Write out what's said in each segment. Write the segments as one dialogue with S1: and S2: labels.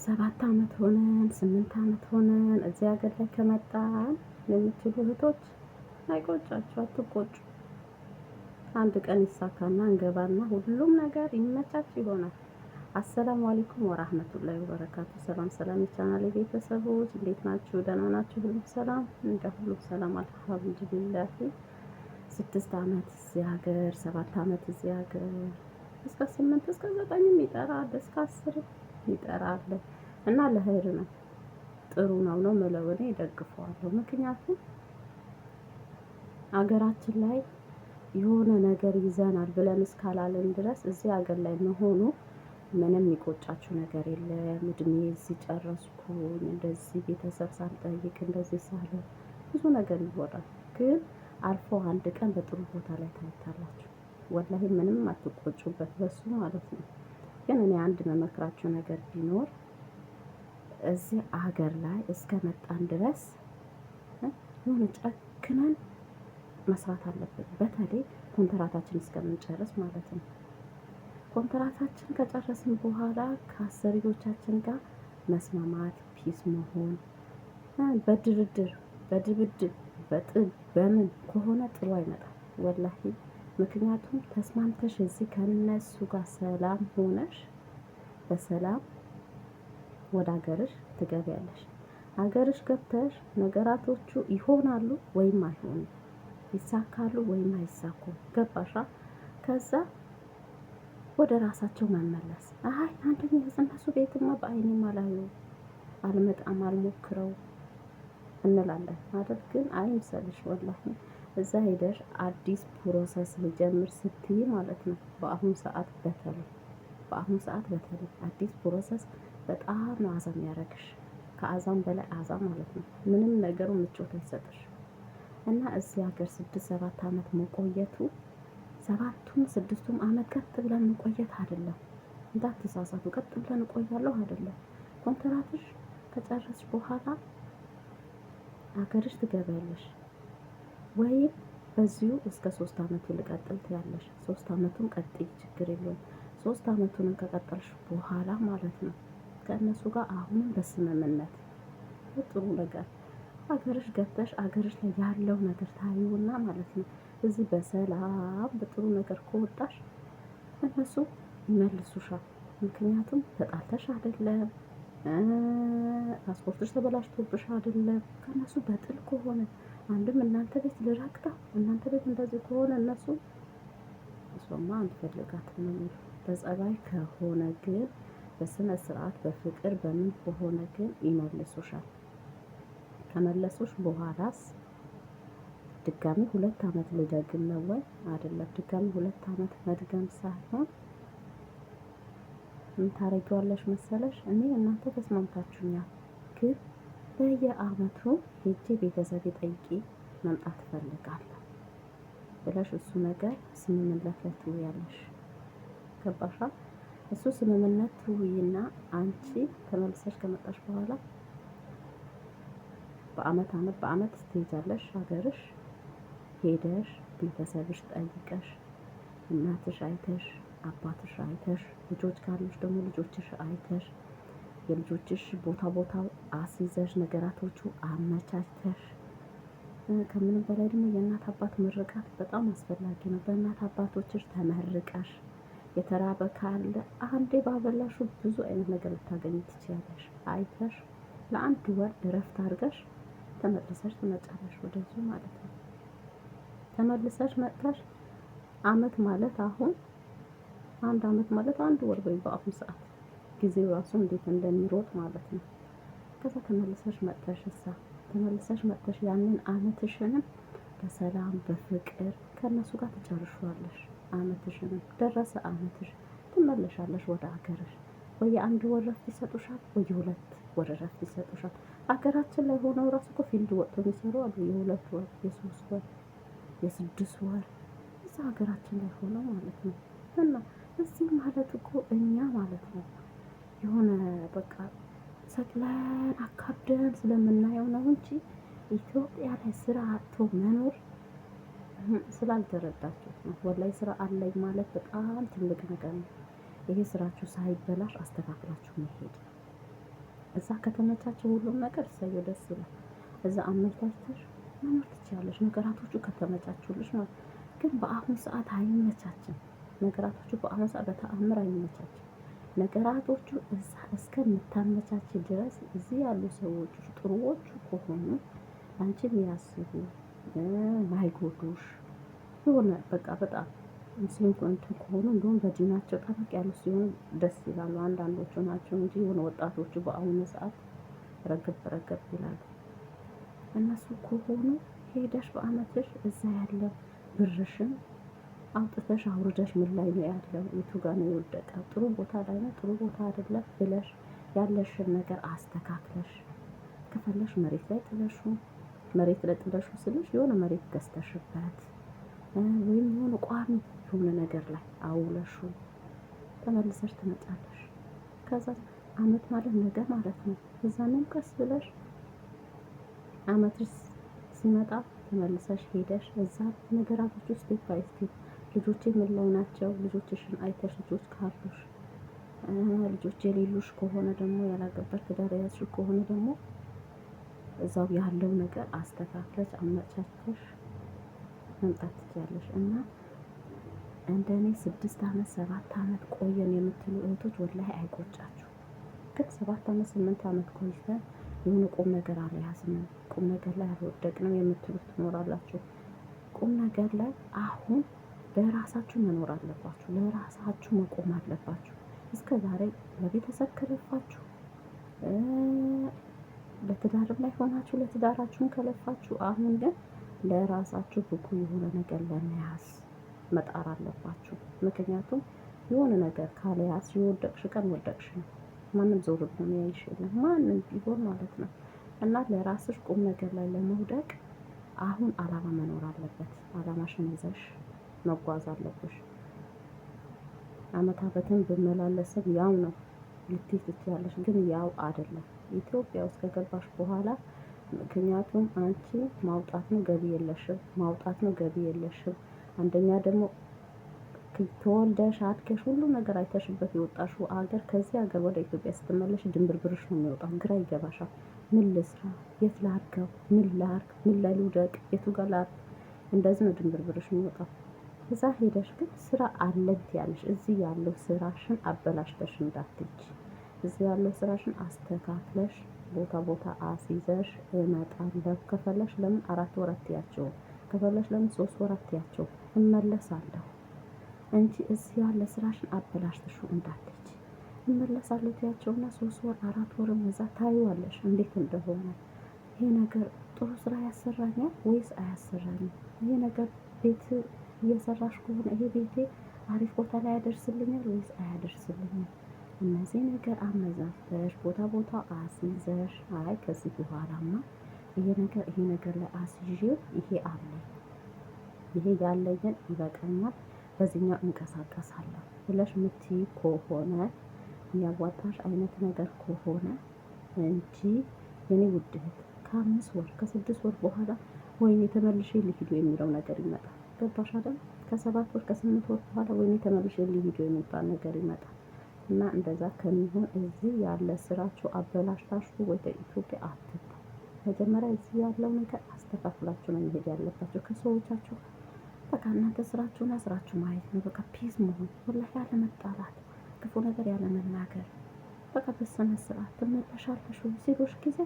S1: 7 አመት ሆነን 8 አመት ሆነን እዚህ ሀገር ላይ ከመጣን የምትሉ እህቶች አይቆጫችሁ፣ አትቆጩ። አንድ ቀን ይሳካና እንገባና ሁሉም ነገር ይመቻች ይሆናል። አሰላሙ አለይኩም ወራህመቱላሂ ወበረካቱ። ሰላም ሰላም የቻናሌ ቤተሰቦች እንዴት ናችሁ? ደህና ናችሁ? ሁሉም ሰላም እንደ ሁሉም ሰላም አልሐምዱሊላህ። 6 አመት እዚህ ሀገር 7 አመት እዚህ ሀገር እስከ 8 እስከ 9 ይጠራል፣ እስከ 10 ይጠራል እና ለኸይር ነው ጥሩ ነው የምለው እኔ እደግፈዋለሁ። ምክንያቱም ሀገራችን ላይ የሆነ ነገር ይዘናል ብለን እስካላለን ድረስ እዚህ ሀገር ላይ መሆኑ ምንም የሚቆጫችሁ ነገር የለም። እድሜ እዚህ ጨረስኩኝ፣ እንደዚህ ቤተሰብ ሳልጠይቅ እንደዚህ ሳለ ብዙ ነገር ይወራል። ግን አልፎ አንድ ቀን በጥሩ ቦታ ላይ ታይታላችሁ። ወላሂ ምንም አትቆጩበት በሱ ማለት ነው። ግን እኔ አንድ መመክራችሁ ነገር ቢኖር እዚህ ሀገር ላይ እስከ መጣን ድረስ የሆነ ጨክነን መስራት አለብን። በተለይ ኮንትራታችን እስከምንጨርስ ማለት ነው። ኮንትራታችን ከጨረስን በኋላ ከአሰሪዎቻችን ጋር መስማማት፣ ፒስ መሆን፣ በድርድር በድብድብ በጥል በምን ከሆነ ጥሩ አይመጣም ወላሂ። ምክንያቱም ተስማምተሽ እዚህ ከነሱ ጋር ሰላም ሆነሽ በሰላም ወደ ሀገርሽ ትገቢያለሽ። ሀገርሽ ገብተሽ ነገራቶቹ ይሆናሉ ወይም አይሆኑም፣ ይሳካሉ ወይም አይሳኩም። ገባሻ? ከዛ ወደ ራሳቸው መመለስ። አይ አንደኛ እነሱ ቤትማ በአይኔም አላየው አልመጣም አልሞክረው እንላለን አይደል? ግን አይምሰልሽ ወላሂ እዛ ሄደሽ አዲስ ፕሮሰስ ልጀምር ስትይ ማለት ነው። በአሁኑ ሰዓት በተለይ አዲስ ፕሮሰስ በጣም ነው አዛም ያደረግሽ፣ ከአዛም በላይ አዛም ማለት ነው። ምንም ነገሩ ምቾት አይሰጥሽ እና እዚህ ሀገር 6-7 አመት መቆየቱ 7ቱም 6ቱም አመት ቀጥ ብለን መቆየት አይደለም። እንዳትሳሳቱ፣ ቀጥ ብለን እቆያለሁ አይደለም። ኮንትራትሽ ከጨረስሽ በኋላ ሀገርሽ ትገቢያለሽ። ወይም በዚሁ እስከ 3 አመቱ ልቀጥል ትያለሽ። 3 አመቱን ቀጥይ፣ ችግር የለውም። 3 አመቱንም ከቀጠልሽ በኋላ ማለት ነው ከእነሱ ጋር አሁንም በስምምነት ጥሩ ነገር ሀገርሽ ገብተሽ ሀገርሽ ላይ ያለው ነገር ታዩና ማለት ነው። እዚህ በሰላም በጥሩ ነገር ከወጣሽ እነሱ ይመልሱሻል። ምክንያቱም ተጣልተሽ አይደለም፣ ፓስፖርትሽ ተበላሽቶብሽ አይደለም። ከእነሱ በጥል ከሆነ አንድም እናንተ ቤት ልረግጣ እናንተ ቤት እንደዚህ ከሆነ እሷማ አንፈልጋትም ነው የሚሉ። በጸባይ ከሆነ ግን በስነ ስርዓት በፍቅር በምን ከሆነ ግን ይመልሱሻል። ከመለሱሽ በኋላስ ድጋሚ 2 አመት ልደግም ነው ወይ አይደለም? ድጋሚ 2 አመት መድገም ሳይሆን ምን ታረጊዋለሽ መሰለሽ? እኔ እናንተ ተስማምታችሁኛል፣ ግን በየአመቱ ሄጄ ቤተሰብ ጠይቄ መምጣት እፈልጋለሁ ብለሽ እሱ ነገር ስምምነት ላይ ትውያለሽ። ገባሻ? እሱ ስምምነት ትውይና አንቺ ተመልሰሽ ከመጣሽ በኋላ በአመት ትሄጃለሽ ሀገርሽ። ሄደሽ ቤተሰብሽ ጠይቀሽ እናትሽ አይተሽ አባትሽ አይተሽ ልጆች ካሉሽ ደግሞ ልጆችሽ አይተሽ የልጆችሽ ቦታው አስይዘሽ ነገራቶቹ አመቻችተሽ፣ ከምንም በላይ ደግሞ የእናት አባት ምርቃት በጣም አስፈላጊ ነው። በእናት አባቶችሽ ተመርቀሽ የተራበ ካለ አንዴ ባበላሹ ብዙ አይነት ነገር ልታገኝ ትችያለሽ። አይተሽ ለአንድ ወር እረፍት አድርገሽ ተመልሰሽ ትመጫለሽ ወደዚህ ማለት ነው። ተመልሰሽ መጥተሽ አመት ማለት አሁን 1 አመት ማለት 1 ወር ወይ በአሁኑ ሰዓት ጊዜው ራሱ እንዴት እንደሚሮጥ ማለት ነው። ከዛ ተመልሰሽ መጥተሽ ያንን አመትሽንም በሰላም በፍቅር ከነሱ ጋር ትጨርሻለሽ። አመትሽንም ደረሰ አመትሽ ትመለሻለሽ ወደ ሀገርሽ። ወይ 1 ወር እረፍት ይሰጡሻል፣ ወይ 2 ወር እረፍት ይሰጡሻል። ሀገራችን ላይ ሆነው ራሱ እኮ ፊልድ ወጥቶ የሚሰሩ አሉ። የ2 ወር የ3 ወር የ6 ወር እዛ ሀገራችን ላይ ሆነው ማለት ነው። እና እዚህ ማለት እኮ እኛ ማለት ነው የሆነ በቃ ሰቅለን አካብደን ስለምናየው ነው እንጂ ኢትዮጵያ ላይ ስራ አጥቶ መኖር ስላልተረዳችሁት ነው። ወላሂ ስራ አለኝ ማለት በጣም ትልቅ ነገር ነው። ይሄ ስራችሁ ሳይበላሽ አስተካክላችሁ መሄድ እዛ ከተመቻቸው ሁሉም ነገር እሰየው ደስ ይላል። እዛ አመቻችተሽ መኖር ትችያለሽ፣ ነገራቶቹ ከተመቻቹልሽ ነው። ግን በአሁን ሰዓት አይመቻችም ነገራቶቹ፣ በአሁን ሰዓት በተአምር አይመቻችም ነገራቶቹ። እዛ እስከምታመቻች ድረስ እዚህ ያሉ ሰዎች ጥሩዎቹ ከሆኑ አንቺን ያስቡ ማይጎዱሽ የሆነ በቃ በጣም እንትን ከሆኑ እንደውም በዲናቸው ጠበቅ ያሉ ሲሆኑ ደስ ይላሉ። አንዳንዶቹ ናቸው እንጂ የሆነ ወጣቶቹ በአሁኑ ሰዓት ረገብ ረገብ ይላሉ። እነሱ ከሆኑ ሄደሽ በአመትሽ እዛ ያለ ብርሽን አውጥተሽ አውርደሽ ምን ላይ ነው ያለው፣ የቱ ጋር ነው የወደቀው፣ ጥሩ ቦታ ላይ ነው ጥሩ ቦታ አይደለም ብለሽ ያለሽን ነገር አስተካክለሽ ከፈለሽ መሬት ላይ ጥለሹ፣ መሬት ላይ ጥለሹ ስልሽ የሆነ መሬት ገዝተሽበት ወይም የሆነ ቋሚ የሆነ ነገር ላይ አውለሹ ተመልሰሽ ትመጫለሽ። ከዛ አመት ማለት ነገ ማለት ነው። እዛንም ቀስ ብለሽ አመትሽ ሲመጣ ተመልሰሽ ሄደሽ እዛ ነገራቶች ውስጥ ስቴፕ ባይ ስቴፕ ልጆቼ ምን ላይ ናቸው፣ ልጆችሽን አይተሽ ልጆች ካሉሽ፣ ልጆች የሌሉሽ ከሆነ ደግሞ ያላገባሽ ትዳር የያዝሽ ከሆነ ደግሞ እዛው ያለው ነገር አስተካክለሽ አመቻችተሽ መምጣት ትችያለሽ። እና እንደኔ 6 አመት 7 አመት ቆየን የምትሉ እህቶች ወላሂ አይቆጫችሁ። ግን 7 አመት 8 አመት ቆይተን የሆነ ቁም ነገር አልያዝንም፣ ቁም ነገር ላይ አልወደቅንም የምትሉት ትኖራላችሁ። ቁም ነገር ላይ አሁን ለራሳችሁ መኖር አለባችሁ፣ ለራሳችሁ መቆም አለባችሁ። እስከ ዛሬ ለቤተሰብ ከለፋችሁ፣ ለትዳርም ላይ ሆናችሁ ለትዳራችሁን ከለፋችሁ፣ አሁን ግን ለራሳችሁ ብቁ የሆነ ነገር ለመያዝ መጣር አለባችሁ። ምክንያቱም የሆነ ነገር ካልያዝ የወደቅሽ ቀን ወደቅሽ ነው። ማንም ዞር ብሎ የሚያይሽ የለም፣ ማንም ቢሆን ማለት ነው። እና ለራስሽ ቁም ነገር ላይ ለመውደቅ አሁን አላማ መኖር አለበት። አላማሽን ይዘሽ መጓዝ አለብሽ። አመታትን ብመላለስም ያው ነው ልትይ ትችያለሽ፣ ግን ያው አይደለም። ኢትዮጵያ ውስጥ ከገባሽ በኋላ ምክንያቱም አንቺ ማውጣት ነው ገቢ የለሽም፣ ማውጣት ነው ገቢ የለሽም። አንደኛ ደግሞ ተወልደሽ አድገሽ ሁሉ ነገር አይተሽበት የወጣሽው አገር ከዚህ ሀገር ወደ ኢትዮጵያ ስትመለሽ ድንብርብርሽ ነው የሚወጣው። ግራ ይገባሻል። ምን ልስራ፣ የት ላድርገው፣ ምን ላድርግ፣ ምን ላይ ልውደቅ፣ የቱ ጋር ላድርግ፣ እንደዚህ ነው ድንብርብርሽ የሚወጣው። እዛ ሄደሽ ግን ስራ አለኝ ያለሽ እዚህ ያለው ስራሽን አበላሽተሽ እንዳትሄጂ። እዚህ ያለው ስራሽን አስተካክለሽ ቦታ ቦታ አስይዘሽ እመጣለሁ። ከፈለሽ ለምን 4 ወር አትያቸው፣ ከፈለሽ ለምን 3 ወር አትያቸው፣ እመለሳለሁ እንጂ እዚህ ያለ ስራሽን አበላሽተሽው እንዳትሄጂ። እመለሳለሁ ትያቸውና 3 ወር 4 ወርም እዛ ታይዋለሽ እንዴት እንደሆነ። ይሄ ነገር ጥሩ ስራ ያሰራኛል ወይስ አያሰራኝም? ይሄ ነገር ቤት እየሰራሽ ከሆነ ይሄ ቤቴ አሪፍ ቦታ ላይ ያደርስልኛል ወይስ አያደርስልኝም? እነዚህ ነገር አመዛዝተሽ ቦታ ቦታ አስይዘሽ አይ ከዚህ በኋላማ ይሄ ነገር ላይ አስይዤው ይሄ አለኝ፣ ይሄ ያለኝን ይበቃኛል፣ በዚህኛው እንቀሳቀሳለሁ ብለሽ ምትይ ከሆነ የሚያዋጣሽ አይነት ነገር ከሆነ እንጂ የኔ ውድ እህት ከ5 ወር ከ6 ወር በኋላ ወይኔ ተመልሼ ልሂዱ የሚለው ነገር ይመጣል። ገባሽ አይደል? ከ7 ወር ከ8 ወር በኋላ ወይኔ ተመልሼ ልሂዱ የሚባል ነገር ይመጣል። እና እንደዛ ከሚሆን እዚህ ያለ ስራችሁ አበላሽታችሁ ወደ ኢትዮጵያ አትምጡ። መጀመሪያ እዚህ ያለው ነገር አስተካክላችሁ ነው መሄድ ያለባችሁ ከሰዎቻችሁ። በቃ እናንተ ስራችሁና ስራችሁ ማየት ነው። በቃ ፒስ መሆን ወላሂ፣ ያለ መጣላት፣ ክፉ ነገር ያለ መናገር። በቃ በስነ ስርዓት ትመለሻለሽ ሲሉሽ ጊዜ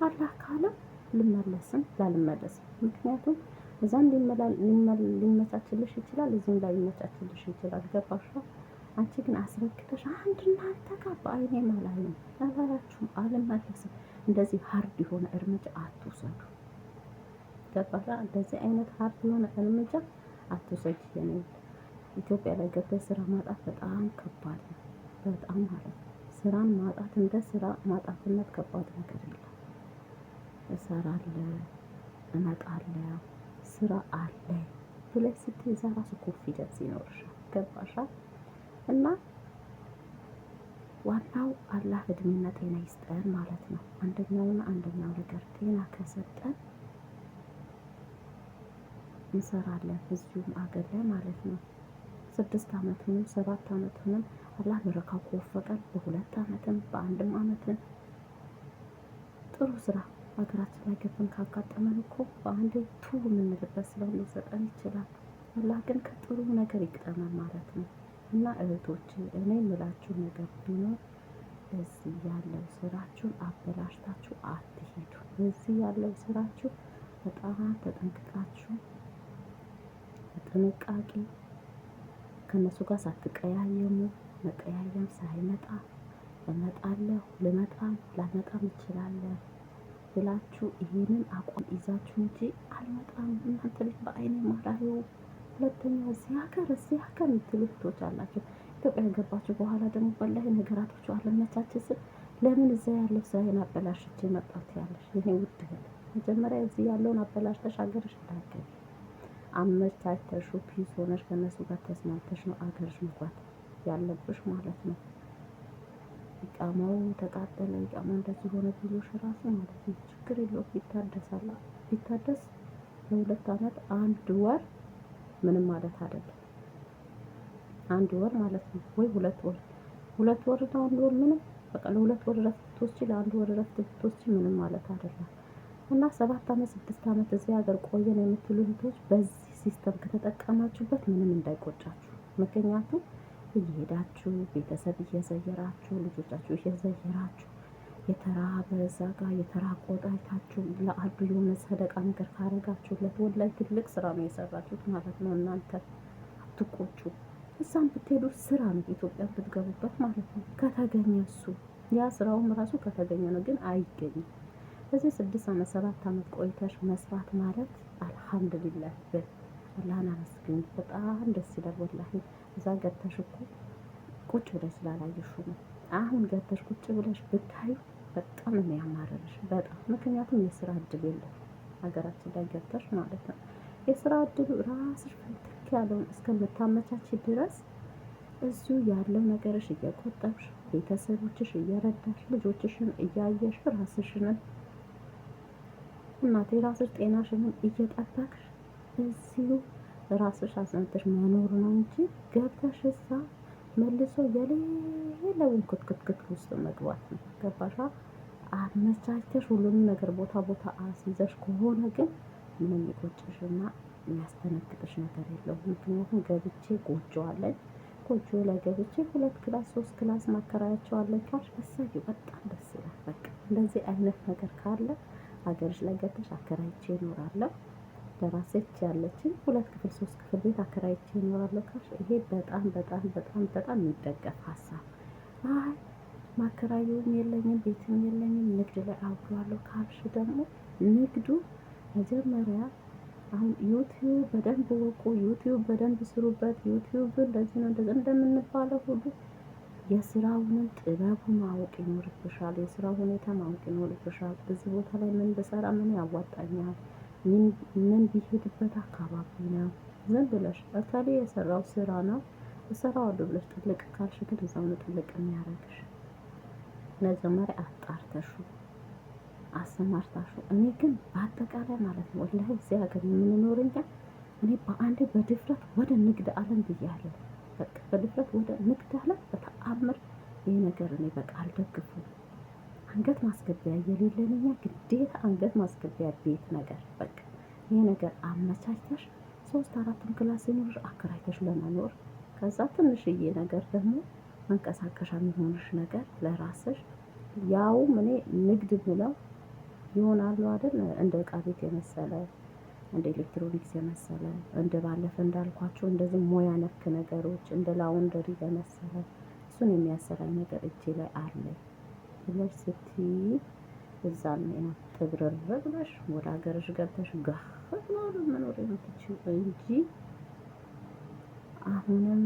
S1: አላህ ካለ ልመለስም ላልመለስም። ምክንያቱም እዛም ሊመቻችልሽ ይችላል፣ እዚህም ላይ ሊመቻችልሽ ይችላል። ገባሽ? አንቺ ግን አስረግተሽ አንድ እናንተ ጋር በአይኔ ማላይ ነው አላላችሁም፣ አልመለስም። እንደዚህ ሀርድ የሆነ እርምጃ አትውሰዱ። ገባሽ? እንደዚህ አይነት ሀርድ የሆነ እርምጃ አትውሰጂ። የኔ ኢትዮጵያ ላይ ገብተሽ ስራ ማጣት በጣም ከባድ ነው። በጣም ማለት ነው። ስራን ማጣት እንደ ስራ ማጣትነት ከባድ ነገር የለም። እሰራለሁ፣ እመጣለሁ፣ ስራ አለ ብለሽ ስትይ እዛ ራሱ ኮንፊደንስ ይኖርሻል። ገባሻ? እና ዋናው አላህ እድሜና ጤና ይስጠን ማለት ነው። አንደኛው ነገር ጤና ከሰጠን እንሰራለን እዚሁም አገር ላይ ማለት ነው። 6 አመትንም 7 አመትንም አላህ በረካው ከወፈቀን በ2 አመትም በ1 አመትም ጥሩ ስራ ሀገራችን ላይ ገብተን ካጋጠመን እኮ በአንዴ የምንልበት ስራ ሊሰጠን ይችላል። አላህ ግን ከጥሩ ነገር ይቅጠመን ማለት ነው። እና እህቶች እኔ የምላችሁ ነገር ቢኖር እዚህ ያለው ስራችሁን አበላሽታችሁ አትሄዱ። እዚህ ያለው ስራችሁ በጣም ተጠንቅቃችሁ በጥንቃቄ ከነሱ ጋር ሳትቀያየሙ፣ መቀያየም ሳይመጣ እመጣለሁ ልመጣም ላመጣም እችላለሁ ብላችሁ ይሄንን አቋም ይዛችሁ እንጂ አልመጣም እናንተ ልጅ በአይኔ ማላየው ሁለተኛ እዚህ ሀገር የምትሉ እህቶች አላችሁ። ኢትዮጵያ ከገባችሁ በኋላ ደግሞ ወላሂ ነገራቶቹ አለመቻችን ስል ለምን እዛ ያለው ስራዬን አበላሽቼ መጣት ያለሽ የኔ ውድ እህት፣ መጀመሪያ እዚህ ያለውን አበላሽተሽ ሀገርሽ እንዳትገቢ አመቻችተሽ ፒስ ሆነሽ ከእነሱ ጋር ተስማምተሽ ነው አገርሽ መግባት ያለብሽ ማለት ነው። ኢቃማው ተቃጠለ፣ ኢቃማው እንደዚህ ሆነ ብሎሽ ራሱ ማለት ነው ችግር የለውም ይታደሳል። ቢታደስ ለ2 አመት 1 ወር ምንም ማለት አይደለም። 1 ወር ማለት ነው ወይ 2 ወር 2 ወር ነው 1 ወር ምንም በቃ ለ2 ወር እረፍት ብትወስጂ ለ1 ወር እረፍት ብትወስጂ ምንም ማለት አይደለም። እና 7 አመት 6 አመት እዚህ ሀገር ቆየን የምትሉ እህቶች በዚህ ሲስተም ከተጠቀማችሁበት ምንም እንዳይቆጫችሁ። ምክንያቱም እየሄዳችሁ ቤተሰብ እየዘየራችሁ ልጆቻችሁ እየዘየራችሁ የተራበ እዛ ጋር የተራቆጠ አይታችሁ ለአዱ የሆነ ሰደቃ ነገር ካረጋችሁለት ወላሂ ትልቅ ስራ ነው የሰራችሁት ማለት ነው። እናንተ አትቆጩ። እዛም ብትሄዱ ስራ ነው ኢትዮጵያ ብትገቡበት ማለት ነው ከተገኘ እሱ ያ ስራውም ራሱ ከተገኘ ነው፣ ግን አይገኝም። እዚህ 6 አመት 7 አመት ቆይተሽ መስራት ማለት አልሐምዱሊላህ አላህን አመስግኝ። በጣም ደስ ይላል ወላሂ። እዛ ገብተሽ እኮ ቁጭ ብለሽ ስላላየሽው ነው። አሁን ገብተሽ ቁጭ ብለሽ ብታዩ በጣም ነው የሚያማርርሽ በጣም ምክንያቱም የስራ እድል የለም ሀገራችን ላይ ገብተሽ ማለት ነው። የስራ እድሉ ራስሽ ፍንትክ ያለውን እስከምታመቻች ድረስ እዚሁ ያለው ነገርሽ እየቆጠብሽ ቤተሰቦችሽ እየረዳሽ ልጆችሽን እያየሽ ራስሽንም እናቴ ራስሽ ጤናሽንም እየጠበቅሽ እዚሁ ራስሽ አጽንተሽ መኖር ነው እንጂ ገብተሽ እዛ መልሶ የሌለውን ክትክትክት ውስጥ መግባት ነው። ገባሻ? አመቻችተሽ ሁሉንም ነገር ቦታ አስይዘሽ ከሆነ ግን ምንም የሚቆጭሽና የሚያስተነግጥሽ ነገር የለውም። ምክንያቱም ገብቼ ጎጆ አለኝ፣ ጎጆ ላይ ገብቼ 2 ክላስ 3 ክላስ ማከራያቸው አለኝ ካልሽ እሰየው በጣም ደስ ይላል። በቃ እንደዚህ አይነት ነገር ካለ ሀገርሽ ላይ ገብተሽ አከራይቼ እኖራለሁ ለራሴች ያለችን 2 ክፍል 3 ክፍል ቤት አከራይቼ እኖራለሁ ካልሽ ይሄ በጣም የሚደገፍ ሀሳብ። አይ ማከራየውም የለኝም ቤትም የለኝም ንግድ ላይ አውሏለሁ ካልሽ ደግሞ ንግዱ መጀመሪያ አሁን ዩቲዩብ በደንብ ወቁ፣ ዩቲዩብ በደንብ ስሩበት። ዩቲዩብ እንደዚህ ነው እንደዚህ እንደምንባለው ሁሉ የስራውንም ጥበቡ ማወቅ ይኖርብሻል። የስራው ሁኔታ ማወቅ ይኖርብሻል። እዚህ ቦታ ላይ ምን ብሰራ ምን ያዋጣኛል፣ ምን ቢሄድበት አካባቢ ነው። ዝም ብለሽ እከሌ የሰራው ስራ ነው እሰራዋለሁ ብለሽ ጥልቅ ካልሽ ግን እዛው ነው ጥልቅ የሚያደርግሽ። መጀመሪያ አጣርተሹ አሰማርታሹ። እኔ ግን በአጠቃላይ ማለት ነው ወላሂ እዚህ ሀገር የምንኖር እንጃ እኔ በአንዴ በድፍረት ወደ ንግድ አለም ብያለሁ። በቃ በድፍረት ወደ ንግድ አለም በተአምር ይሄ ነገር እኔ በቃ አልደግፉም። አንገት ማስገቢያ የሌለን እኛ ግዴታ አንገት ማስገቢያ ቤት ነገር በቃ ይሄ ነገር አመቻችተሽ 3-4 ክላስ ይኖርሽ አከራይተሽ ለመኖር ከዛ ትንሽዬ ነገር ደግሞ መንቀሳቀሻ የሚሆንሽ ነገር ለራስሽ ያው እኔ ንግድ ብለው ይሆናሉ አይደል? እንደ ዕቃ ቤት የመሰለ እንደ ኤሌክትሮኒክስ የመሰለ እንደ ባለፈ እንዳልኳቸው እንደዚህ ሙያ ነክ ነገሮች እንደ ላውንደሪ የመሰለ እሱን የሚያሰራኝ ነገር እጄ ላይ አለ ብለሽ ስትይ እዛም ነው ትብረር ብለሽ ወደ ሀገርሽ ገብተሽ ጋር ነው መኖር የምትችይው እንጂ አሁንም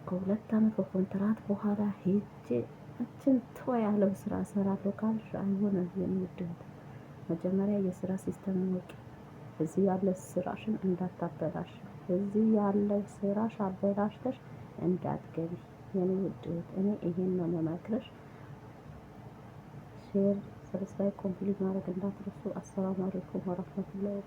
S1: ከ2 አመት ከኮንትራት በኋላ ሄጄ እችን ተው ያለው ስራ እሰራለሁ ካልሽ አይሆንም። የሚወደድ መጀመሪያ የስራ ሲስተም ወቂ። እዚህ ያለ ስራሽን እንዳታበላሽ፣ እዚህ ያለው ስራሽ አበላሽተሽ እንዳትገቢ የኔ ውድ። እኔ ይሄን ነው መመክረሽ። ሼር ሰብስክራይብ ኮምፕሊት ማድረግ እንዳትረሱ። አሰላሙ አለይኩም ወራህመቱላሂ